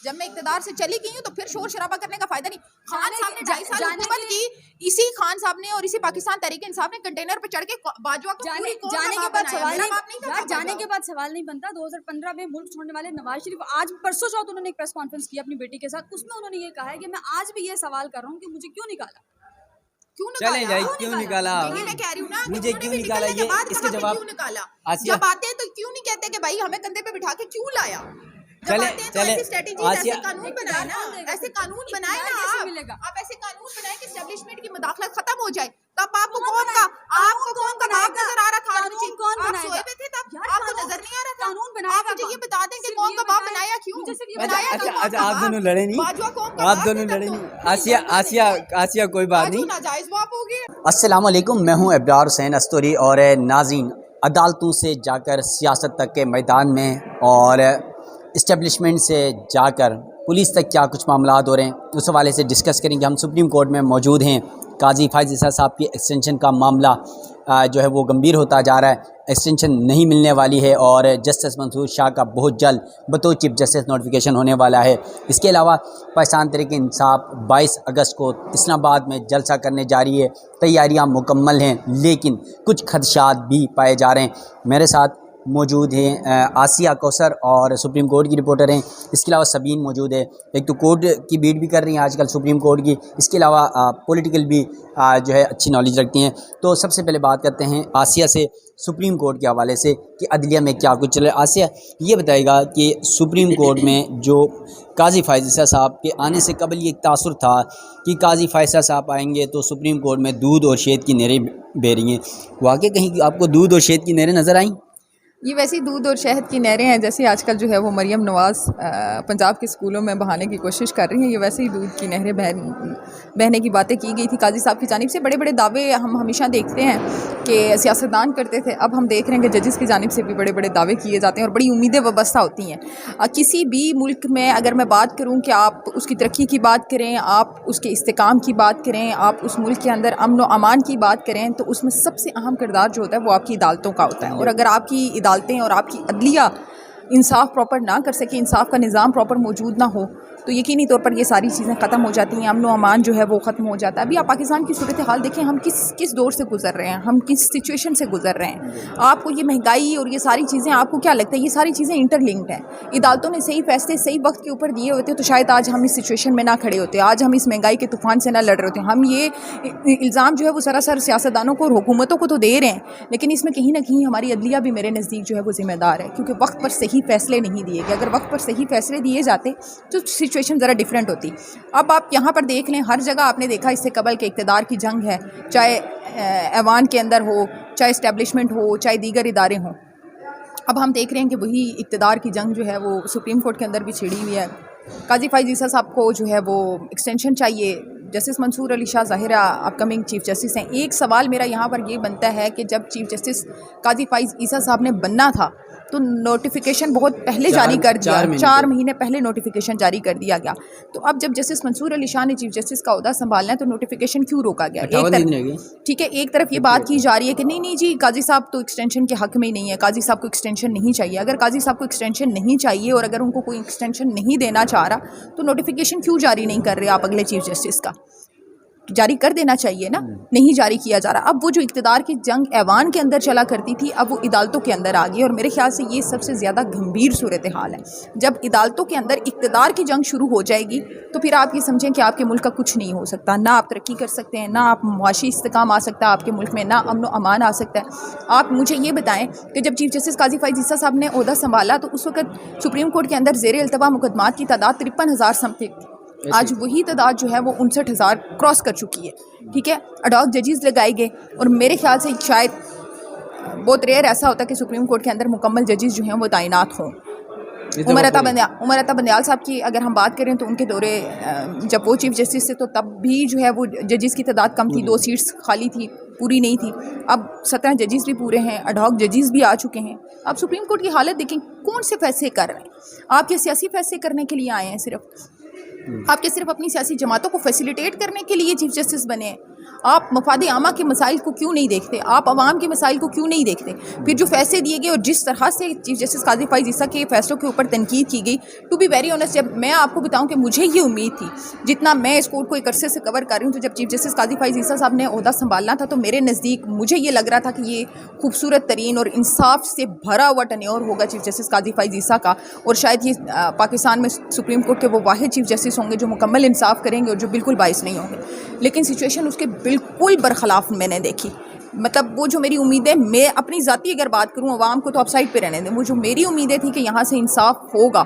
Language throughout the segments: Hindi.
जब मैं इक़्तिदार से चली गई हूँ तो फिर शोर शराबा करने का फायदा नहीं। खान साहब ने 2.5 साल हुकूमत की, इसी खान साहब ने और इसी पाकिस्तान तहरीक इंसाफ ने कंटेनर पे चढ़ के बाजवा को जाने के बाद सवाल नहीं, जाने के बाद सवाल नहीं बनता। 2015 में मुल्क छोड़ने वाले नवाज शरीफ आज परसों चौथ उन्होंने एक प्रेस कॉन्फ्रेंस की अपनी बेटी के साथ, उसमें उन्होंने ये कहा है कि मैं आज भी ये सवाल कर रहा हूँ कि मुझे क्यों निकाला, चले जाए, क्यों निकाला, मैं कह रही हूँ ना, मुझे क्यों निकाला, ये इसके जवाब क्यों निकाला। जब आते हैं तो क्यों नहीं कहते कि भाई हमें कंधे पे बिठा के क्यों लाया। चले ऐसे कानून बनाए ना, ऐसे कानून बनाए ना, आप ऐसे कानून बनाए कि एस्टेब्लिशमेंट की मुदाखलत खत्म हो जाए। तब आपको कौन का बाप नजर आ रहा था? आप सोए हुए थे तब, आपको नजर नहीं आ रहा था। कानून बनाया, आप मुझे ये बता दें कि कौन का बाप बनाया, क्यों बनाया? अच्छा, आप दोनों लड़े नहीं, आप दोनों लड़े नहीं। आसिया कोई बात नहीं, नाजायज बाप हो गए। अस्सलाम वालेकुम, मैं हूं इब्रार हुसैन अस्तूरी और नाज़रीन, अदालतों से जाकर सियासत तक के मैदान में और इस्टेब्लिशमेंट से जाकर पुलिस तक क्या कुछ मामलात हो रहे हैं उस हवाले से डिस्कस करेंगे। हम सुप्रीम कोर्ट में मौजूद हैं। काजी फाइज़ ईसा साहब की एक्सटेंशन का मामला जो है वो गंभीर होता जा रहा है। एक्सटेंशन नहीं मिलने वाली है और जस्टिस मंसूर शाह का बहुत जल्द बतौर चीफ जस्टिस नोटिफिकेशन होने वाला है। इसके अलावा पाकिस्तान तहरीक इंसाफ 22 अगस्त को इस्लामाबाद में जलसा करने जा रही है। तैयारियां मुकम्मल हैं, लेकिन कुछ खदशात भी पाए जा रहे हैं। मेरे साथ मौजूद हैं आसिया कौसर और सुप्रीम कोर्ट की रिपोर्टर हैं। इसके अलावा सबीन मौजूद है, एक तो कोर्ट की बीट भी कर रही हैं आजकल सुप्रीम कोर्ट की, इसके अलावा पॉलिटिकल भी जो है अच्छी नॉलेज रखती हैं। तो सबसे पहले बात करते हैं आसिया से सुप्रीम कोर्ट के हवाले से कि अदलिया में क्या कुछ चल रहा है। आसिया ये बताएगा कि सुप्रीम कोर्ट में जो काजी फाइज़ ईसा साहब के आने से कबल ये एक तासुर था कि काजी फाइज़ ईसा साहब आएंगे तो सुप्रीम कोर्ट में दूध और शहद की नहरें बह रही हैं। वाकई कहीं आपको दूध और शहद की नहरें नज़र आईं? ये वैसी दूध और शहद की नहरें हैं जैसे आजकल जो है वो मरियम नवाज़ पंजाब के स्कूलों में बहाने की कोशिश कर रही हैं। ये वैसे ही दूध की नहरें बहने की बातें की गई थी काजी साहब की जानिब से। बड़े बड़े दावे हम हमेशा देखते हैं कि सियासतदान करते थे, अब हम देख रहे हैं कि जजेस की जानिब से भी बड़े बड़े दावे किए जाते हैं और बड़ी उम्मीदें वाबस्ता होती हैं। किसी भी मुल्क में अगर मैं बात करूँ कि आप उसकी तरक्की की बात करें, आप उसके इस्तेकाम की बात करें, आप उस मुल्क के अंदर अमन व अमान की बात करें, तो उसमें सबसे अहम किरदार जो होता है वो आपकी अदालतों का होता है। और अगर आपकी अदालतें और आपकी अदलिया इंसाफ प्रॉपर ना कर सके, इंसाफ का निज़ाम प्रॉपर मौजूद ना हो, तो यकीनी तौर पर ये सारी चीज़ें ख़त्म हो जाती हैं, अमन व अमान जो है वो ख़त्म हो जाता है। अभी आप पाकिस्तान की सूरत हाल देखें, हम किस दौर से गुजर रहे हैं, हम किस सिचुएशन से गुजर रहे हैं। आपको ये महंगाई और ये सारी चीज़ें, आपको क्या लगता है ये सारी चीज़ें इंटरलिंक्ड हैं? अदालतों ने सही फैसले सही वक्त के ऊपर दिए होते तो शायद आज हम इस सिचुएशन में ना खड़े होते, आज हम इस महंगाई के तूफ़ान से ना लड़ रहे होते। हम ये इल्ज़ाम जो है वो सरासर सियासतदानों को और हुकूमतों को तो दे रहे हैं, लेकिन इसमें कहीं ना कहीं हमारी अदलिया भी मेरे नज़दीक जो है वो ज़िम्मेदार है, क्योंकि वक्त पर सही फैसले नहीं दिए गए। अगर वक्त पर सही फैसले दिए जाते तो सिचुएशन ज़रा डिफरेंट होती। अब आप यहाँ पर देख लें, हर जगह आपने देखा इससे कबल के इक़्तिदार की जंग है, चाहे ऐवान के अंदर हो, चाहे इस्टेब्लिशमेंट हो, चाहे दीगर इदारे हों। अब हम देख रहे हैं कि वही इक़्तिदार की जंग जो है वो सुप्रीम कोर्ट के अंदर भी छिड़ी हुई है। काजी फाइज़ ईसा साहब को जो है वो एक्सटेंशन चाहिए। जस्टिस मंसूर अली शाह ज़ाहिरा अपकमिंग चीफ़ जस्टिस हैं। एक सवाल मेरा यहाँ पर ये बनता है कि जब चीफ़ जस्टिस काजी फाइज़ ईसा साहब ने बनना था तो नोटिफिकेशन बहुत पहले जारी कर दिया, 4 महीने पहले नोटिफिकेशन जारी कर दिया गया। तो अब जब जस्टिस मंसूर अली शाह ने चीफ जस्टिस का ओहदा संभालना है तो नोटिफिकेशन क्यों रोका गया? ठीक है, एक तरफ ये बात की जा रही है कि नहीं जी काजी साहब तो एक्सटेंशन के हक में ही नहीं है, काजी साहब को एक्सटेंशन नहीं चाहिए। अगर काजी साहब को एक्सटेंशन नहीं चाहिए और अगर उनको कोई एक्सटेंशन नहीं देना चाह रहा तो नोटिफिकेशन क्यों जारी नहीं कर रहे आप अगले चीफ जस्टिस का? जारी कर देना चाहिए ना, नहीं जारी किया जा रहा। अब वो जो इक़्तिदार की जंग ऐवान के अंदर चला करती थी, अब वो अदालतों के अंदर आ गई और मेरे ख्याल से ये सबसे ज़्यादा गंभीर सूरत हाल है। जब अदालतों के अंदर इक़्तिदार की जंग शुरू हो जाएगी तो फिर आप ये समझें कि आपके मुल्क का कुछ नहीं हो सकता, ना आप तरक्की कर सकते हैं, ना आप मुआशी इस्तेकाम आ सकता है आपके मुल्क में, ना अमन व अमान आ सकता है। आप मुझे ये बताएं कि जब चीफ जस्टिस काजी फाइज़ ईसा साहब ने ओहदा संभाला तो उस वक्त सुप्रीम कोर्ट के अंदर ज़ेर अल्तवा मुकदमात की तादाद 53,000 समथिंग, आज वही तादाद जो है वो 59,000 क्रॉस कर चुकी है। ठीक है, अडॉक जजेस लगाए गए और मेरे ख्याल से शायद बहुत रेयर ऐसा होता है कि सुप्रीम कोर्ट के अंदर मुकम्मल जजेस जो हैं वो तैनात हों। उमर अता बंदयाल साहब की अगर हम बात करें तो उनके दौरे जब वो चीफ जस्टिस थे तो तब भी जो है वो जजेस की तादाद कम थी, 2 सीट्स खाली थी, पूरी नहीं थी। अब 17 जजेस भी पूरे हैं, अडॉक जजेस भी आ चुके हैं। आप सुप्रीम कोर्ट की हालत देखें, कौन से फैसले कर रहे हैं? आपके सियासी फैसले करने के लिए आए हैं सिर्फ, आपके सिर्फ अपनी सियासी जमातों को फैसिलिटेट करने के लिए चीफ जस्टिस बने हैं। आप मफाद आमा के मसाइल को क्यों नहीं देखते? आप अवाम के मसाइल को क्यों नहीं देखते? फिर जो फैसले दिए गए और जिस तरह से चीफ जस्टिस काजी फाइज ईसा के फैसलों के ऊपर तनकीद की गई, टू बी वेरी ऑनेस्ट, जब मैं आपको बताऊं कि मुझे ये उम्मीद थी, जितना मैं इस कोर्ट को एक अरसे से कवर कर रही हूँ, तो जब चीफ जस्टिस काजी फाइज ईसा साहब ने ओहदा संभालना था तो मेरे नज़दीक मुझे ये लग रहा था कि ये खूबसूरत तरीन और इंसाफ से भरा हुआ टन्योर होगा चीफ जस्टिस काजी फाइज ईसा का, और शायद ये पाकिस्तान में सुप्रीम कोर्ट के वो वाहिद चीफ जस्टिस होंगे जो मुकम्मल इंसाफ करेंगे और जो बिल्कुल बाइस नहीं होंगे। लेकिन सिचुएशन उसके बिल्कुल बरखिलाफ मैंने देखी। मतलब वो जो मेरी उम्मीदें, मैं अपनी ज़ाती अगर बात करूँ, अवाम को तो आप साइड पे रहने दें, वो जो मेरी उम्मीदें थी कि यहाँ से इंसाफ होगा,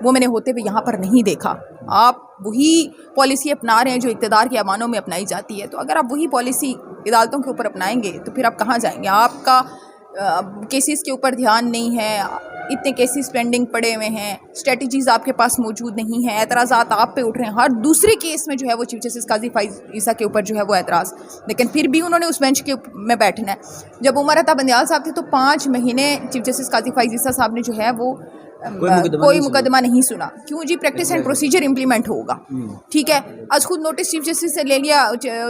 वो मैंने होते हुए यहाँ पर नहीं देखा। आप वही पॉलिसी अपना रहे हैं जो इक़्तिदार के अवानों में अपनाई जाती है। तो अगर आप वही पॉलिसी अदालतों के ऊपर अपनाएंगे तो फिर आप कहाँ जाएंगे? आपका केसेस के ऊपर ध्यान नहीं है, इतने केसेस पेंडिंग पड़े हुए हैं, स्ट्रेटजीज़ आपके पास मौजूद नहीं है, एतराज़ात आप पे उठ रहे हैं। हर दूसरे केस में जो है वो चीफ जस्टिस काजी फाइज ईसा के ऊपर जो है वो एतराज़, लेकिन फिर भी उन्होंने उस बेंच के में बैठना है। जब उमर अता बंदियाल साहब थे तो 5 महीने चीफ जस्टिस काजी फाइज ईसा साहब ने जो है वो कोई मुकदमा नहीं सुना। क्यों जी? प्रैक्टिस एंड प्रोसीजर इंप्लीमेंट होगा, ठीक है। आज खुद नोटिस चीफ जस्टिस से ले लिया,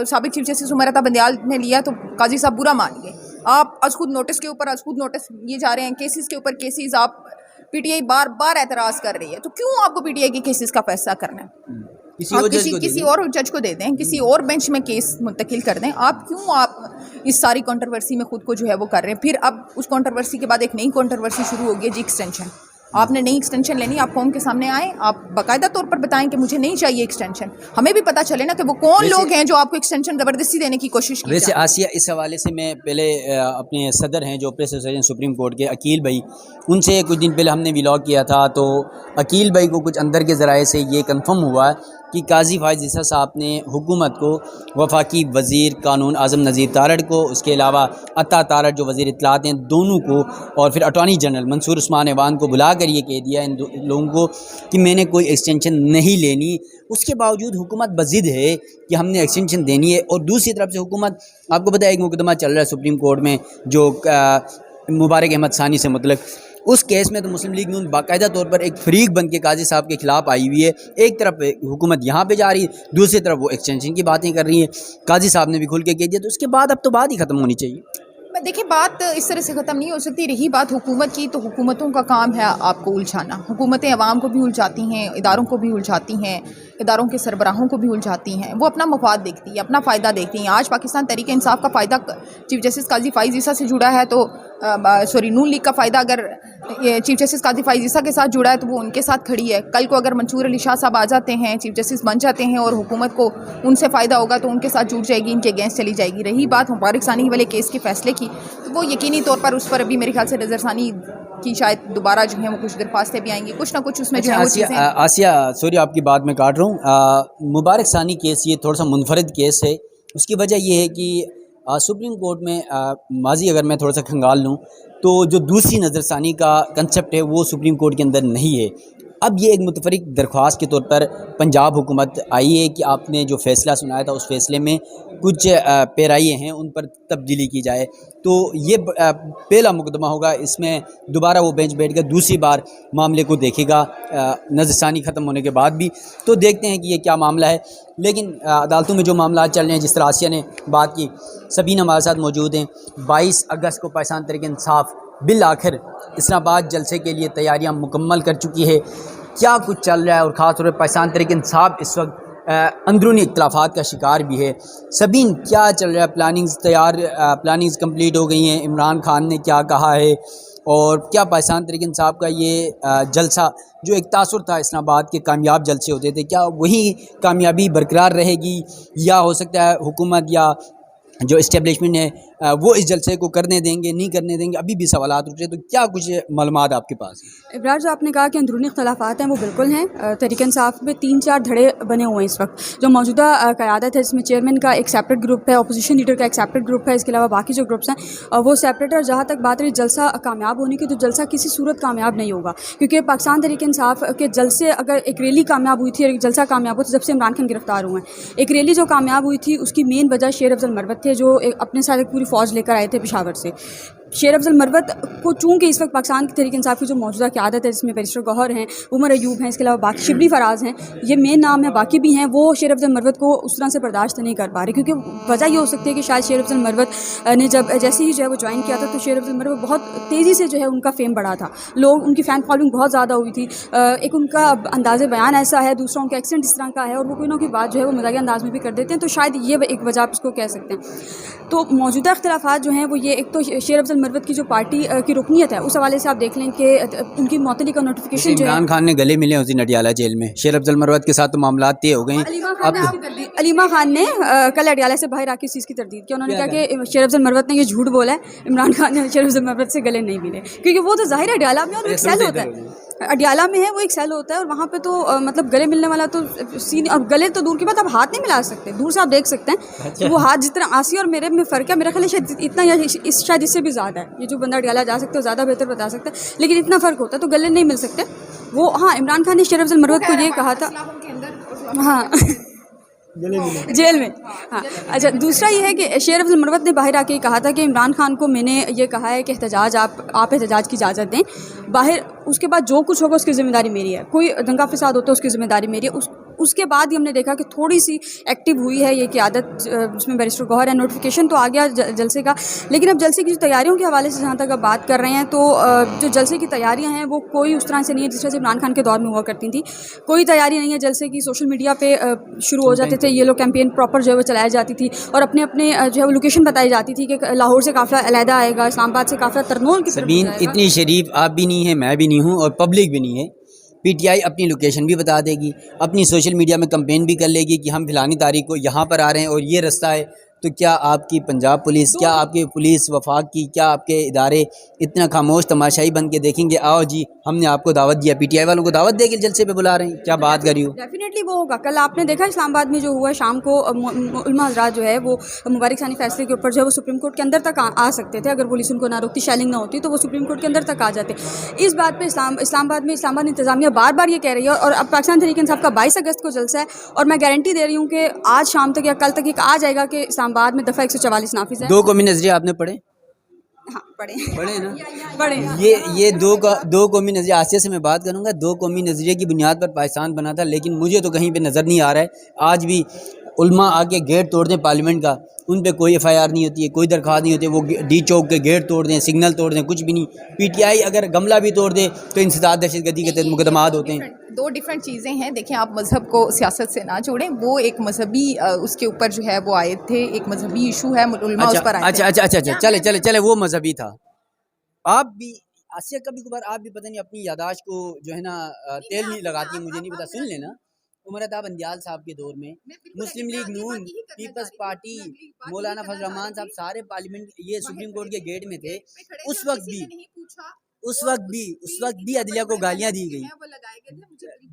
साबिक चीफ जस्टिस उमर अता बंदियाल ने लिया तो काजी साहब बुरा मान गए। आप आज खुद नोटिस के ऊपर आज खुद नोटिस ये जा रहे हैं, केसेस के ऊपर केसेस, आप पीटीआई बार बार एतराज़ कर रही है। तो क्यों आपको पीटीआई के केसेस का फैसला करना है? किसी और जज को दे दें, किसी और बेंच में केस मुंतकिल कर दें। आप क्यों आप इस सारी कंट्रोवर्सी में खुद को जो है वो कर रहे हैं? फिर अब उस कंट्रोवर्सी के बाद एक नई कंट्रोवर्सी शुरू हो गई जी, एक्सटेंशन। आपने नई एक्सटेंशन लेनी, आप कौम के सामने आए, आप बाकायदा तौर पर बताएं कि मुझे नहीं चाहिए एक्सटेंशन। हमें भी पता चले ना कि वो कौन लोग हैं जो आपको एक्सटेंशन ज़बरदस्ती देने की कोशिश की। वैसे आसिया, इस हवाले से मैं पहले अपने सदर हैं जो प्रेस एसोसिएशन सुप्रीम कोर्ट के, अकील भाई, उनसे कुछ दिन पहले हमने व्लॉग किया था, तो अकील भाई को कुछ अंदर के ज़राए से ये कंफर्म हुआ कि काजी फाइज ईसा साहब ने हुकूमत को, वफाकी वज़ीर कानून आज़म नज़ीर तारड़ को, उसके अलावा अता तारड़ जो वज़ीर इत्तलात हैं, दोनों को, और फिर अटॉर्नी जनरल मंसूर उस्मान ऐवान को बुला कर ये कह दिया इन लोगों को कि मैंने कोई एक्सटेंशन नहीं लेनी। उसके बावजूद हुकूमत बज़िद है कि हमने एक्सटेंशन देनी है। और दूसरी तरफ से हुकूमत, आपको पता है एक मुकदमा चल रहा है सुप्रीम कोर्ट में जो मुबारक अहमद सानी से मतलब, उस केस में तो मुस्लिम लीग नून बाकायदा तौर पर एक फरीक बन के काजी साहब के खिलाफ आई हुई है। एक तरफ हुकूमत यहाँ पे जा रही है, दूसरी तरफ वो एक्सटेंशन की बातें कर रही हैं। काजी साहब ने भी खुल के कह दिया, तो उसके बाद अब तो बात ही ख़त्म होनी चाहिए। देखिए, बात इस तरह से ख़त्म नहीं हो सकती। रही बात हुकूमत की, तो हुकूमतों का काम है आपको उलझाना। हुकूमतें अवाम को भी उलझाती हैं, इदारों को भी उलझाती हैं, इदारों के सरबराहों को भी उलझाती हैं। वो अपना मफाद देखती हैं, अपना फ़ायदा देखती हैं। आज पाकिस्तान तहरीक इंसाफ का फ़ायदा चीफ जस्टिस काजी फाइज ईसा से जुड़ा है, तो नून लीग का फ़ायदा अगर चीफ जस्टिस काजी फाइज ईसा के साथ जुड़ा है तो वो उनके साथ खड़ी है। कल को अगर मंसूर अली शाह साहब आ जाते हैं, चीफ जस्टिस बन जाते हैं और हुकूमत को उनसे फ़ायदा होगा तो उनके साथ जुड़ जाएगी, इनके अगेंस्ट चली जाएगी। रही बात मुबारक सानी वाले केस के फ़ैसले की, तो वो यकीनी तौर पर उस पर अभी मेरे ख्याल से नज़रसानी की शायद दोबारा जो है वो कुछ दरख्वास्तें भी आएंगी, कुछ ना कुछ उसमें जो है वो चीज़ें। आसिया, सॉरी आपकी बात मैं काट रहा हूँ। मुबारक सानी केस ये थोड़ा सा मुनफरद केस है। उसकी वजह यह है कि सुप्रीम कोर्ट में माजी अगर मैं थोड़ा सा खंगाल लूँ तो जो दूसरी नज़रसानी का कंसेप्ट है वो सुप्रीम कोर्ट के अंदर नहीं है। अब ये एक मुतफरिक दरख्वास्त के तौर पर पंजाब हुकूमत आई है कि आपने जो फ़ैसला सुनाया था उस फैसले में कुछ पैराइयाँ हैं उन पर तब्दीली की जाए। तो ये पहला मुकदमा होगा, इसमें दोबारा वो बेंच बैठ कर दूसरी बार मामले को देखेगा नज़रसानी ख़त्म होने के बाद भी। तो देखते हैं कि ये क्या मामला है। लेकिन अदालतों में जो मामला चल रहे हैं, जिस तरह आसिया ने बात की, सबीना हमारे साथ मौजूद हैं। 22 अगस्त को पाकिस्तान तहरीक इंसाफ बिल आखिर इस्लामाबाद जलसे के लिए तैयारियां मुकम्मल कर चुकी है। क्या कुछ चल रहा है और ख़ास तौर पर पाकिस्तान तहरीक इंसाफ इस वक्त अंदरूनी इख्तलाफात का शिकार भी है। सबीन, क्या चल रहा है? प्लानिंग्स कंप्लीट हो गई हैं? इमरान खान ने क्या कहा है? और क्या पाकिस्तान तहरीक इंसाफ का ये जलसा जो एक तासुर था इस्लामाबाद के कामयाब जलसे होते थे, क्या वही कामयाबी बरकरार रहेगी या हो सकता है हुकूमत या जो इस्टेब्लिशमेंट है वो इस जलसे को करने देंगे, नहीं करने देंगे? अभी भी सवालात उठ रहे, तो क्या कुछ मालूमात आपके पास? इब्रार, जो आपने कहा कि अंदरूनी इख्तलाफात हैं वो बिल्कुल हैं। तहरीक इंसाफ में 3-4 धड़े बने हुए हैं इस वक्त। जो मौजूदा क़यादत है जिसमें चेयरमैन का एक सेपरेट ग्रुप है, अपोजिशन लीडर का एक सेपरेट ग्रुप है, इसके अलावा बाकी जो ग्रुप्स हैं वो सेपरेट है। और जहाँ तक बात रही जलसा कामयाब होने की, तो जलसा किसी सूरत कामयाब नहीं होगा, क्योंकि पाकिस्तान तहरीक इंसाफ के जलसे, अगर एक रैली कामयाब हुई थी और एक जलसा कामयाब हुआ, तो जब से इमरान खान गिरफ्तार हुए हैं, एक रैली जो कामयाब हुई थी उसकी मेन वजह शेर अफजल मरवत थे, जो अपने साथ एक पूरी फ़ौज लेकर आए थे पेशावर से। शेर अफजल मरवत को चूँकि इस वक्त पाकिस्तान तहरीक इंसाफ की जो मौजूदा क़यादत है, जिसमें बैरिस्टर गौहर हैं, उमर अयूब हैं, इसके अलावा बाकी शिबली फराज हैं, ये मेन नाम है, बाकी भी हैं, वो शेर अफजल मरवत को उस तरह से बर्दाश्त नहीं कर पा रहे, क्योंकि वजह ये हो सकती है कि शायद शेर अफजल मरवत ने जब जैसे ही जो है वो ज्वाइन किया था, तो शेर अफजल मरवत बहुत तेज़ी से जो है उनका फेम बढ़ा था, लोग उनकी फ़ैन फॉलोइंग बहुत ज़्यादा हुई थी। एक उनका अंदाज़ बयान ऐसा है, दूसरा उनका एक्सेंट इस तरह का है, और वो कोई ना कोई बात जो है वो मज़ाकिया अंदाज़ में भी कर देते हैं, तो शायद ये एक वजह आप इसको कह सकते हैं। तो मौजूदा इख्तिलाफ़ात जो हैं वो ये, एक तो शेर अफजल मरवत की जो पार्टी की रुकनीत है, उस हवाले से आप देख लें कि उनकी मौतली का नोटिफिकेशन जो है, इमरान खान ने गले मिले उसी नडियाला जेल में, शेर अफजल मरवत के साथ तो मामला तय हो गए। अलीमा खान ने कल अडियाला से बाहर आके इस चीज़ की तरदीद की, उन्होंने कहा कि शेर अफजल मरवत ने ये झूठ बोला है, इमरान खान ने शेर अफजल मरवत से गले नहीं मिले, क्योंकि वो तो ज़ाहिर है अडियाला में और एक सेल होता है, अडियाला में है वो एक सेल होता है, और वहाँ पे तो मतलब गले मिलने वाला तो सीन, और गले तो दूर की बात, आप हाथ नहीं मिला सकते, दूर से आप देख सकते हैं। तो वो हाथ जितना आसी और मेरे में फ़र्क है, मेरा ख्याल है शायद इतना, या शायद इससे भी ज़्यादा है, ये जो बंदा अडियाला जा सकते हो ज़्यादा बेहतर बता सकता है, लेकिन इतना फ़र्क होता है, तो गले नहीं मिल सकते वो। हाँ, इमरान खान ने शेर अफजल मरवत को ये कहा था, हाँ जेल में, हाँ। अच्छा, दूसरा ये है कि शेर अफजल मरवत ने बाहर आके कहा था कि इमरान खान को मैंने ये कहा है कि एहतजाज आप एहतजाज की इजाज़त दें बाहर, उसके बाद जो कुछ होगा उसकी ज़िम्मेदारी मेरी है, कोई दंगा फसाद होता है उसकी ज़िम्मेदारी मेरी है। उसके बाद ही हमने देखा कि थोड़ी सी एक्टिव हुई है ये क़यादत, जिसमें बैरिस्टर गौहर है, नोटिफिकेशन तो आ गया जलसे का, लेकिन अब जलसे की जो तैयारियों के हवाले से जहाँ तक अब बात कर रहे हैं, तो जो जलसे की तैयारियाँ हैं वो कोई उस तरह से नहीं है जिस तरह से इमरान खान के दौर में हुआ करती थी, कोई तैयारी नहीं है जलसे की। सोशल मीडिया पे शुरू हो जाते थे ये लोग, कैंपेन प्रॉपर जो है वो चलाई जाती थी, और अपने अपने जो है वो लोकेशन बताई जाती थी कि लाहौर से काफ़िला अलहदा आएगा, इस्लामाबाद से काफ़िला तरनोल की तरफ सबीन, जाएगा। इतनी शरीफ आप भी नहीं है, मैं भी नहीं हूँ, और पब्लिक भी नहीं है। पीटीआई अपनी लोकेशन भी बता देगी, अपनी सोशल मीडिया में कंपेन भी कर लेगी कि हम फ़लानी तारीख को यहाँ पर आ रहे हैं और ये रास्ता है। तो क्या आपकी पंजाब पुलिस, क्या आपकी पुलिस वफाक की, क्या आपके इदारे इतना खामोश तमाशाई बन के देखेंगे, आओ जी हमने आपको दावत दिया, पीटीआई वालों को दावत देके जलसे पे बुला रहे हैं, क्या बात करी हो? डेफिनेटली वो होगा। कल आपने देखा इस्लामाबाद में जो हुआ, शाम को उलमा हज़रात जो है वो मुबारक सानी फैसले के ऊपर जो है वो सुप्रीम कोर्ट के अंदर तक आ सकते थे, अगर पुलिस उनको ना रोकती, शेलिंग ना होती, तो वो सुप्रीम कोर्ट के अंदर तक आ जाते। इस बात पे इस्लामाबाद इंतजामिया बार बार ये कह रही है, और अब पाकिस्तान तहरीक इंसाफ का 22 अगस्त को जलसा है, और मैं गारंटी दे रही हूँ कि आज शाम तक या कल तक एक आ जाएगा कि इस्लामाबाद में दफ़ा 144 नाफिज है। 2 कौमी नजरिए आपने पढ़े? हाँ, पढ़े पढ़े ना? पढ़े। ये दो कौमी नजरिए, आसिया से मैं बात करूँगा, 2 कौमी नजरिए की बुनियाद पर पाकिस्तान बना था, लेकिन मुझे तो कहीं पे नज़र नहीं आ रहा है। आज भी उल्मा आके गेट तोड़ दें पार्लियामेंट का, उन पे कोई एफआईआर नहीं होती है, कोई दरख्वास्त नहीं होती है, वो डी चौक के गेट तोड़ दें, सिग्नल तोड़ दें, कुछ भी नहीं। पीटीआई अगर गमला भी तोड़ दे तो इंसदाद दहशतगर्दी के तहत मुकदमात होते हैं। दो डिफरेंट चीज़ें हैं। देखिए, आप मज़हब को सियासत से ना जोड़ें, वो एक मजहबी उसके ऊपर जो है वो आए थे, एक मजहबी इशू है, उलमा उस पर आए थे। अच्छा, चले वो मजहबी था। आप भी आसिया, कभी कभार आप भी पता नहीं अपनी यादाश्त को जो है ना तेल नहीं लगाती है, मुझे नहीं पता, सुन लेना। उमर बंदियाल साहब के दौर में मुस्लिम लीग नून, पीपल्स पार्टी, मौलाना फजल रहमान साहब सारे पार्लियामेंट, ये सुप्रीम कोर्ट के गेट में थे। उस वक्त भी अदलिया को गालियां दी गई,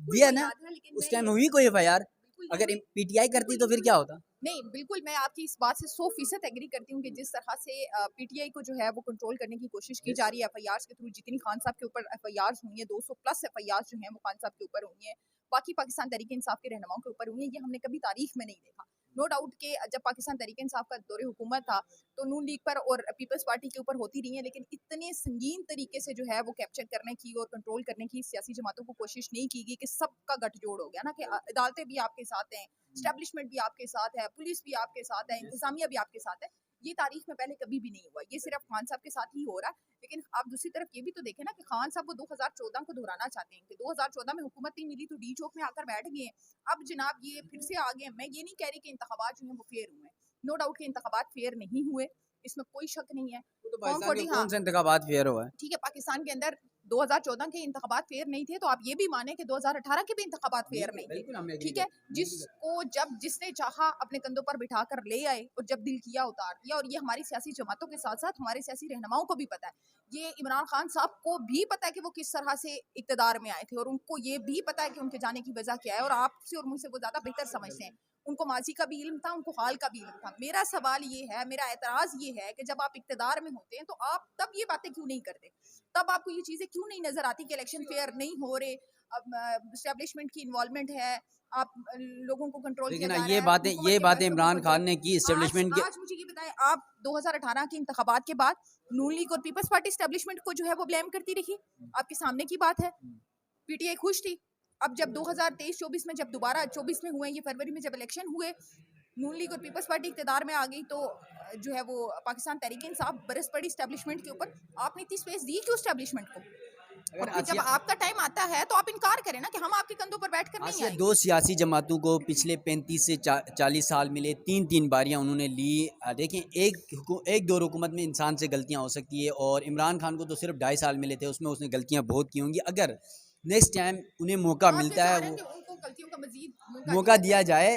दिया ना? उस टाइम हुई कोई एफआईआर? अगर पीटीआई करती तो फिर क्या होता? नहीं, बिल्कुल मैं आपकी इस बात से 100% एग्री करती हूँ कि जिस तरह से पीटीआई को जो है वो कंट्रोल करने की कोशिश की जा रही है एफआईआर्स के थ्रू, जितनी खान साहब के ऊपर एफआईआर्स हुई हैं, 200 प्लस एफआईआर्स जो हैं वो खान साहब के ऊपर हुई हैं, बाकी पाकिस्तान तहरीक इंसाफ के रहनुमाओं के ऊपर हुई हैं, ये हमने कभी तारीख में नहीं देखा। नो डाउट कि जब पाकिस्तान तहरीक इंसाफ का दौरे हुकूमत था तो नून लीग पर और पीपल्स पार्टी के ऊपर होती रही है, लेकिन इतने संगीन तरीके से जो है वो कैप्चर करने की और कंट्रोल करने की सियासी जमातों को कोशिश नहीं की गई कि सबका गठजोड़ हो गया ना, कि अदालतें भी आपके साथ हैं, स्टैब्लिशमेंट भी आपके साथ है, पुलिस भी आपके साथ है, इंतजामिया भी आपके साथ है। ये तारीख में पहले कभी भी नहीं हुआ, ये सिर्फ खान साहब के साथ ही हो रहा है। लेकिन आप दूसरी तरफ ये भी तो देखें ना कि खान साहब वो 2014 को दोहराना चाहते हैं कि 2014 में हुकूमत नहीं मिली तो डी चौक में आकर बैठ गए हैं, अब जनाब ये फिर से आ गए हैं। मैं ये नहीं कह रही कि इंतखाबात जो हैं वो फेयर हुए, नो डाउट के इंतखाबात फेयर नहीं हुए, इसमें कोई शक नहीं है। कौन सा इंतखाबात फेयर हुआ है? ठीक है, पाकिस्तान के अंदर 2014 के इंतखाबात फेयर नहीं थे, तो आप ये भी माने कि 2018 के भी इंतखाबात फेयर नहीं थे। ठीक है, जिसने चाहा अपने कंधों पर बिठा कर ले आए और जब दिल किया उतार दिया, और ये हमारी सियासी जमातों के साथ साथ हमारे सियासी रहनुमाओं को भी पता है, ये इमरान खान साहब को भी पता है कि वो किस तरह से इक़्तिदार में आए थे, और उनको ये भी पता है कि उनके जाने की वजह क्या है, और आपसे और मुझसे वो ज़्यादा बेहतर समझते हैं। उनको माजी का भी इल्म था, उनको हाल का भी इल्म था। मेरा सवाल ये है, मेरा एतराज़ ये है कि जब आप इक़्तिदार में होते हैं तो आप तब ये बातें क्यों नहीं करते? तब आपको ये चीज़ें क्यों नहीं नज़र आती कि इलेक्शन फेयर नहीं हो रहे, एस्टेब्लिशमेंट की इन्वॉल्वमेंट है, आप लोगों को कंट्रोल किया लेकिन जा रहा ये है, बातें हुकूमत के इमरान फैसलों को खान ने की इस्टेब्लिशमेंट के। आज मुझे ये बताएं, आप 2018 के इंतखाबात के बाद नून लीग और पीपल्स पार्टी एस्टेब्लिशमेंट को जो है वो ब्लेम करती रही, आपके सामने की बात है। पीटीआई खुश थी। अब जब 2023-24 में जब दोबारा 24 में हुए, ये फरवरी में जब इलेक्शन हुए, नून लीग और पीपल्स पार्टी इक़्तिदार में आ गई तो जो है वो पाकिस्तान तहरीक इंसाफ बरस पड़ी एस्टेब्लिशमेंट के ऊपर। आपने इतनी स्पेस दी क्यों एस्टेब्लिशमेंट को? और फिर जब आपका टाइम आता है तो आप इनकार करें ना कि हम आपके कंधों पर बैठ कर नहीं आसिया, आएंगे। दो सियासी जमातों को पिछले 35 से 40 साल मिले, 3 बारियां उन्होंने ली। देखें, एक दो हुकूमत में इंसान से गलतियां हो सकती है, और इमरान खान को तो सिर्फ 2.5 साल मिले थे, उसमें उसने गलतियां बहुत की होंगी। अगर नेक्स्ट टाइम उन्हें मौका आप मिलता चाह है, रहे हैं वो कि उनको गलतियों का मजीद मौका दिया जाए।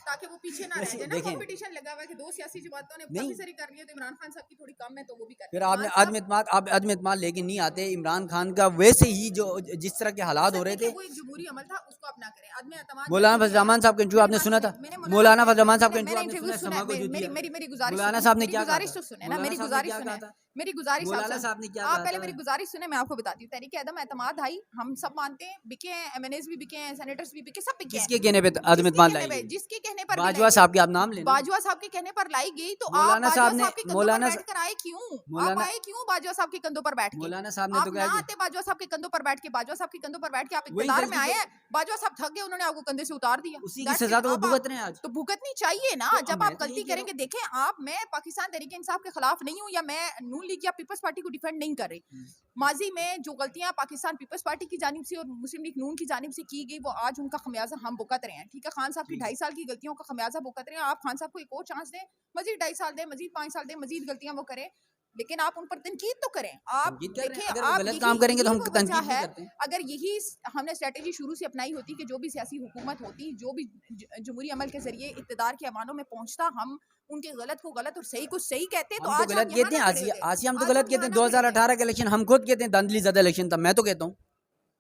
ताकि वो पीछे ना रह जाए ना। देखें, कंपटीशन लगा हुआ है कि दो सियासी जमातों ने नहीं, काफी सारी कर ली है, तो इमरान खान साहब की थोड़ी कम है तो वो भी कर फिर रहे हैं। आपने मान साहब, आप आदम इत्माद लेके नहीं आते इमरान खान का। वैसे ही जो जिस तरह के हालात हो रहे थे, वो एक जमहूरी अमल था, उसको अपना करें। आदमी एतमाद मौलाना जब भी फजल रहमान आया, साहब का इंटरव्यू मेरी आपने बात सुना सुने, था? मैंने मौलाना फजल रहमान साहब का मैंने इंटरव्यू इंटरव्यू आपने सुना, सुना? समा को जो दिया, मेरी गुजारिश मौलाना सुने, साहब ने मेरी क्या कहा गुजारिश था? तो सुने ना, मौलाना मेरी साहब ने गुजारिश क्या सुने, कहा था? मेरी गुजारिश मौलाना साहब ने क्या आप कहा पहले था? मेरी गुजारिश सुने, मैं आपको बताती हूँ। तहरीक अदम एतमाद आई, हम सब मानते हैं, बिके हैं, एमएनएस भी बिके हैं, सेनेटर्स भी बिके, सब बिके हैं। किसके कहने पे आदम इत्माद लाई गई? जिसके कहने पर भी बाजवा लाई साहब गई, के आप नाम लेना। बाजवा साहब के कहने पर लाई गई, तो आप मौलाना बाजवा साहब ने साहब के कंधों पर मौलाना बैठकर आए क्यों? आप मौलाना आए क्यों बाजवा साहब के कंधों पर बैठ के? मौलाना साहब ने आप तो ना कहा आते बाजवा साहब के कंधों पर बैठ के, बाजवा साहब के कंधों पर बैठ के आप वही इक़्तिदार में गलती आए तो हैं, बाजवा साहब थक गए, उन्होंने आपको कंधे से उतार दिया। उसी की That's सजा it। तो वो अब भुगत रहे हैं आज। तो भुगतनी चाहिए ना। तो जब मैं आप तो गलती यही कह रहा करेंगे, देखें आप, मैं पाकिस्तान तहरीक इंसाफ के खिलाफ नहीं हूँ, या मैं नून लीग या पीपल्स पार्टी को डिफेंड नहीं कर रही। माजी में जो गलतियां पाकिस्तान पीपल्स पार्टी की जानिब से और मुस्लिम लीग नून की जानिब से की गई, वो आज उनका खमियाजा हम भुगत रहे हैं। ठीक है, खान साहब की 2.5 साल की गलतियों का खमियाजा भुगत रहे हैं। आप खान साहब को एक और चांस दें, मजीद 2.5 साल दें, मजीद 5 साल दें, मजीद गलतियां वो करें, लेकिन आप उन पर तनकीद तो करें। आप देखें, अगर आप गलत काम करेंगे तो हम वो तनकीद वजह भी है, करते हैं। अगर यही हमने स्ट्रेटेजी शुरू से अपनाई होती कि जो भी सियासी हुकूमत होती, जो भी जमहूरी अमल के जरिए इक़्तिदार के अमानों में पहुंचता, हम उनके गलत को गलत और सही को सही कहते, तो हम तो आज गलत हम यहाँ कहते हैं। ना खड़े आसिया होते। आसिया हम तो आज गलत हम कहते यहाँ हैं। ना खड़े होते। 2018 का इलेक्शन हम खुद कहते हैं धांधली ज़्यादा इलेक्शन था, मैं तो कहता हूँ।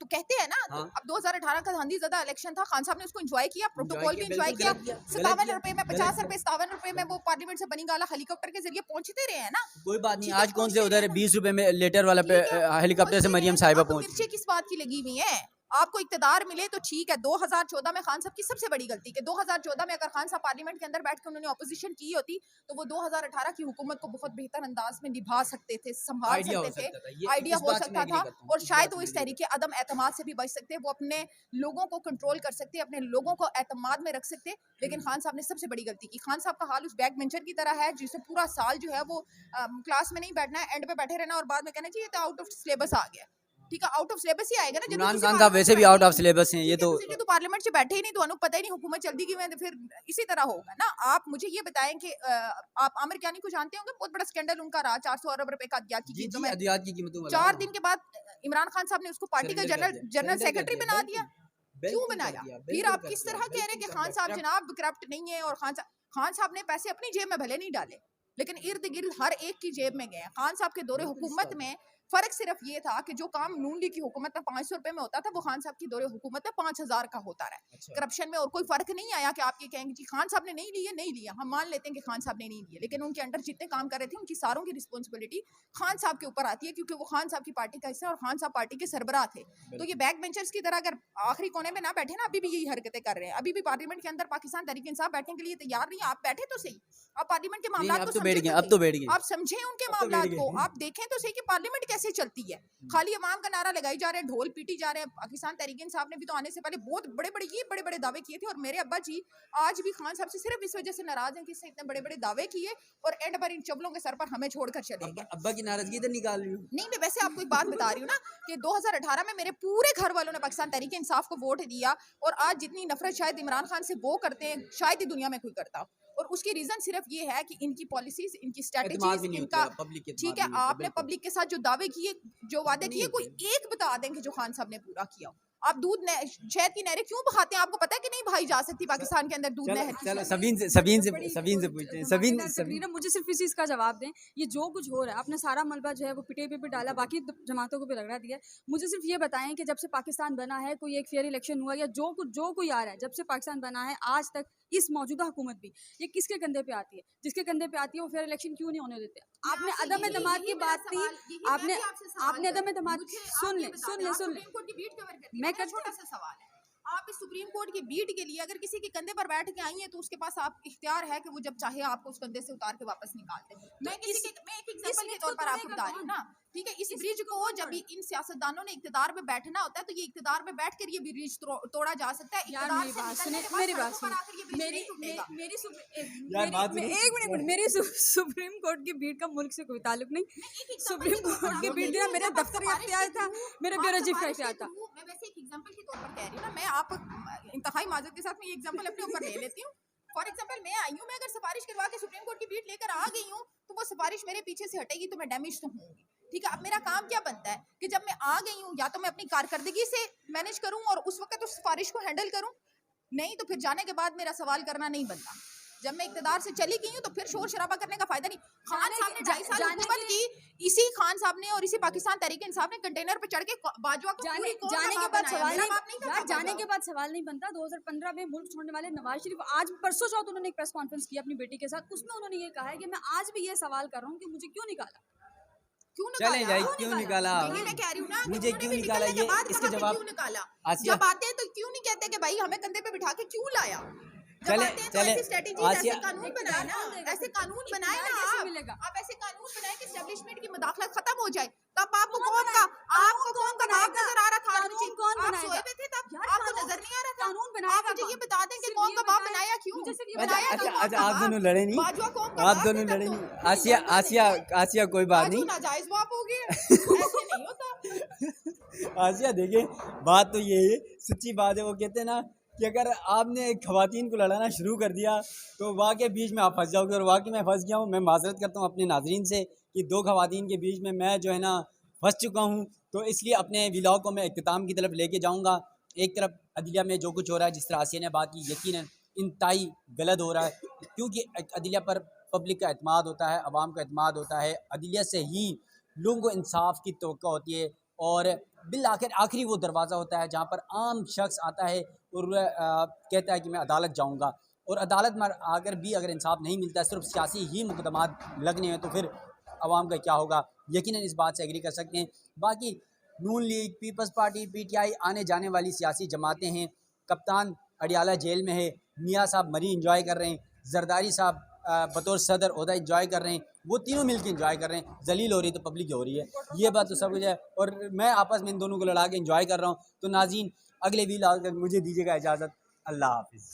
तो कहते हैं ना, तो हाँ। अब 2018 का गांधी ज़्यादा इलेक्शन था, खान साहब ने उसको एंजॉय किया, प्रोटोकॉल भी एंजॉय बिल्कुल किया। गलत किया, गलत 57 किया, रुपए में, गलत 50 किया। रुपए, 57 रुपए में वो पार्लियामेंट से बनी गाला हेलीकॉप्टर के जरिए पहुंचते रहे हैं ना। कोई बात नहीं, ठीक है, आज कौन से पहुंचते उधर रहे ना। 20 रुपए में लेटर वाला पे ठीक है, हेलीकॉप्टर से पहुंचते मरियम रहे, तो साहिबा आपको पहुंची। मिर्चें किस बात की लगी हुई हैं? आपको इक़्तिदार मिले तो ठीक है। 2014 में खान साहब की सबसे बड़ी गलती कि 2014 में अगर खान साहब पार्लियामेंट के अंदर बैठ के उन्होंने ऑपोजिशन की होती, तो वो 2018 की हुकूमत को बहुत बेहतर अंदाज में निभा सकते थे, संभाल आइडिया हो सकते सकता था। थे, ये आइडिया इस हो बात से मैं सकता एग्री था, करता हूँ, और इस शायद बात वो से इस मैं एग्री तरीके अदम एतमाद से भी बच सकते, वो अपने लोगों को कंट्रोल कर सकते, अपने लोगों को एतमाद में रख सकते। लेकिन खान साहब ने सबसे बड़ी गलती की। खान साहब का हाल उस बैक बेंचर की तरह है जिसे पूरा साल जो है वो क्लास में नहीं बैठना है, एंड पे बैठे रहना और बाद में कहना चाहिए तो आउट ऑफ सिलेबस आ गया। ठीक है, आउट ऑफ सिलेबस ही आएगा ना। जब इमरान तुसी खान साहब पार्लियामेंट वैसे च भी आउट बैठे ऑफ सिलेबस हैं, ये तो तुसी जो पार्लियामेंट से बैठे ही नहीं, तो अनु पता ही नहीं हुकूमत चलती कि मैं, तो फिर इसी तरह होगा ना। आप मुझे ये बताएं कि आप आमिर कियानी को जानते होंगे, बहुत बड़ा स्कैंडल उनका रहा, 400 अरब रुपए का अदवियात की जी कीमतों जी, में। अदवियात की कीमतों वाला। 4 दिन के बाद इमरान खान साहब ने उसको पार्टी का सरेंडर कर जनरल दिया, जनरल सरेंडर कर सेक्रेटरी दिया, बना दिया। बिल्कुल, क्यों बिल्कुल बनाया? कर दिया, फिर बिल्कुल आप कर किस दिया, तरह कह रहे हैं कि बिल्कुल खान कर साहब दिया। जनाब करप्ट नहीं है, और खान साहब ने पैसे अपनी जेब में भले नहीं डाले, लेकिन इर्द गिर्द हर एक की जेब में गए। खान साहब के दौरे हुकूमत में फर्क सिर्फ ये था कि जो काम नून लीग की हुकूमत में 500 रुपए में होता था, वो खान साहब की दौरे हुकूमत में 5000 का होता रहा। अच्छा। करप्शन में और कोई फर्क नहीं आया कि आप ये कहेंगे जी खान साहब ने नहीं लिए, नहीं लिया। हम मान लेते हैं कि खान साहब ने नहीं लिए, लेकिन उनके अंडर जितने काम कर रहे थे उनकी सारों की रिस्पॉन्सिबिलिटी खान साहब के ऊपर आती है, क्योंकि वो खान साहब की पार्टी का हिस्सा है और खान साहब पार्टी के सरबराह थे। तो ये बैक बेंचर्स की तरह अगर आखिरी कोने में ना बैठे ना, अभी भी यही हरकतें कर रहे हैं। अभी भी पार्लियामेंट के अंदर पाकिस्तान तहरीक इंसाफ बैठने के लिए तैयार नहीं है। आप बैठे तो सही, आप पार्लियामेंट के मामला अब को तो बैठ समझें गए, तो अब तो सही। बैठ गए, आप समझें उनके अब तो बैठ मामला को, गए। आप देखें तो सही कि पार्लियामेंट कैसे चलती है। खाली अवाम का नारा लगाई जा रहे हैं, ढोल पीटी जा रहे हैं। पाकिस्तान तहरीक इंसाफ ने भी तो आने से पहले बहुत बड़े बड़े दावे किए थे, और मेरे अब्बा जी आज भी खान साहब से सिर्फ इस वजह से नाराज हैं कि इसने इतने बड़े बड़े दावे किए और एंड पर इन चबलों के सर पर हमें छोड़कर चले गए। अब्बा की नाराजगी इधर निकाल रही हूँ। नहीं, मैं वैसे आपको एक बात बता रही हूँ ना कि 2018 में मेरे पूरे घर वालों ने पाकिस्तान तहरीक इंसाफ को वोट दिया, और आज जितनी नफरत शायद इमरान खान से वो करते हैं, शायद ही दुनिया में कोई करता हो। और उसकी रीजन सिर्फ ये है कि इनकी पॉलिसीज, इनकी स्ट्रेटजीज, इनका ठीक है। आपने पब्लिक के साथ जो दावे किए, जो वादे किए, कोई एक बता दें कि जो खान साहब ने पूरा किया। आप दूध शहद की नहरें क्यों बहाते हैं? आपको पता है कि नहीं भाई जा सकती पाकिस्तान के अंदर दूध नहर? चलो सबीन से पूछते हैं। सबीन तकरीरन मुझे सिर्फ इसी इसका जवाब दें। ये जो कुछ हो रहा है, आपने सारा मलबा जो है वो पिटे पे भी डाला, बाकी जमातों को भी रगड़ा दिया है। मुझे सिर्फ ये बताएं कि जब से पाकिस्तान बना है, कोई एक फेयर इलेक्शन हुआ या जो कोई आ रहा है, जब से पाकिस्तान बना है आज तक, इस मौजूदा हुकूमत भी, ये किसके कंधे पे आती है? जिसके कंधे पे आती है वो फेयर इलेक्शन क्यों नहीं होने देते? आपने अदम एतमाद की बात की, आपने अदम एतमाद, सुन ले मैं छोटा सा सवाल है, आप इस सुप्रीम कोर्ट की बीट के लिए अगर किसी के कंधे पर बैठ के आई हैं तो उसके पास आप इख्तियार है कि वो जब चाहे आपको उस कंधे से उतार के वापस निकाल दे। मैं एक एग्जांपल के तौर पर आपको बता रही हूँ ना, ठीक है? इस ब्रिज को जब इन सियासतदानों ने इख्तिदार पे बैठना होता है तो ये इख्तिदार पे बैठ कर ये ब्रिज तोड़ा जा सकता है। यार मेरी बात सुने, मेरी सुप्रीम कोर्ट की बीट का मुल्क से कोई ताल्लुक नहीं। सुप्रीम कोर्ट की बीट ना मेरे दफ्तर का इख्तियार था, मेरे ब्यूरो चीफ का इख्तियार था। मैं वैसे एक एग्जांपल के तौर पर कह रही हूँ ना, मैं आप इंतहाई माजरत के साथ में ये एग्जांपल अपने ऊपर ले लेती हूँ। फॉर एग्जांपल मैं आई हूँ, मैं अगर सिफारिश करवा के सुप्रीम कोर्ट की बीट लेकर आ गई हूँ तो वो सिफारिश मेरे पीछे से हटेगी तो मैं डैमेज तो होंगी, ठीक है? अब मेरा काम क्या बनता है कि जब मैं आ गई हूँ या तो मैं अपनी कारकर्दगी से मैनेज करूँ और उस वक्त उस सिफारिश को हैंडल करूँ, नहीं तो फिर जाने के बाद मेरा सवाल करना नहीं बनता। जब मैं इक़्तिदार से चली गई हूँ तो फिर शोर शराबा करने का फायदा नहीं। खान साहब ने 2.5 साल हुकूमत की, इसी खान साहब ने और इसी पाकिस्तान तहरीक इंसाफ ने कंटेनर पे चढ़ के बाजवा को जाने के बाद सवाल नहीं, जाने के बाद सवाल नहीं बनता। 2015 में मुल्क छोड़ने वाले नवाज शरीफ आज परसों चौथ उन्होंने एक प्रेस कॉन्फ्रेंस की अपनी बेटी के साथ, उसमें उन्होंने ये कहा है कि मैं आज भी ये सवाल कर रहा हूँ कि मुझे क्यों निकाला, चले जाए क्यों निकाला, मैं कह रही हूँ ना, मुझे क्यों निकाला, ये इसके जवाब क्यों निकाला? आसिया जब आते हैं तो क्यों नहीं कहते कि भाई हमें कंधे पे बिठा के क्यों लाया? चले ऐसे कानून बनाए ना, ऐसे कानून बनाए ना, आप ऐसे कानून बनाए कि एस्टेब्लिशमेंट की मुदाखलत खत्म हो जाए। तब आपको कौन का नाम नजर आ रहा था? आप सोए हुए थे तब, आपको नजर नहीं आ रहा था? कानून बनाया? आप मुझे ये बता दें कि कौन का बाप बनाया, क्यों बनाया? अच्छा आप दोनों लड़े नहीं, आप दोनों लड़े नहीं। आसिया कोई बात नहीं, नाजायज बाप हो गए, ऐसे नहीं होता। आसिया देखिए बात तो ये है, सच्ची बात है। वो कहते हैं ना कि अगर आपने खवातीन को लड़ाना शुरू कर दिया तो वाकई बीच में आप फंस जाओगे, और वाकई मैं फंस गया हूँ। मैं माजरत करता हूँ अपने नाजरीन से कि 2 खवातीन के बीच में मैं जो है ना फंस चुका हूँ। तो इसलिए अपने व्लॉग को मैं इख्तिताम की तरफ लेके जाऊँगा। एक तरफ अदलिया में जो कुछ हो रहा है, जिस तरह आसिया ने बात की, यकीनन इंतहाई गलत हो रहा है, क्योंकि अदलिया पर पब्लिक का एतमाद होता है, अवाम का एतमाद होता है। अदलिया से ही लोगों को इंसाफ की तवक्को होती है और बिल आखिरी वो दरवाज़ा होता है जहाँ पर आम शख्स आता है और कहता है कि मैं अदालत जाऊँगा, और अदालत में अगर इंसाफ नहीं मिलता है, सिर्फ सियासी ही मुकदमात लगने हैं, तो फिर आवाम का क्या होगा? यकीनन इस बात से एग्री कर सकते हैं। बाकी नून लीग, पीपल्स पार्टी, PTI आने जाने वाली सियासी जमातें हैं। कप्तान अडियाला जेल में है, मियाँ साहब मरी इंजॉय कर रहे हैं, जरदारी साहब बतौर सदर ओहदा इंजॉय कर रहे हैं, वो तीनों मिलकर इंजॉय कर रहे हैं। जलील हो रही तो पब्लिक हो रही है, ये बात तो सब कुछ है, और मैं आपस में इन दोनों को लड़ा के इंजॉय कर रहा हूँ। तो नाज़रीन, अगले वीडियो मुझे दीजिएगा इजाज़त। अल्लाह हाफिज़।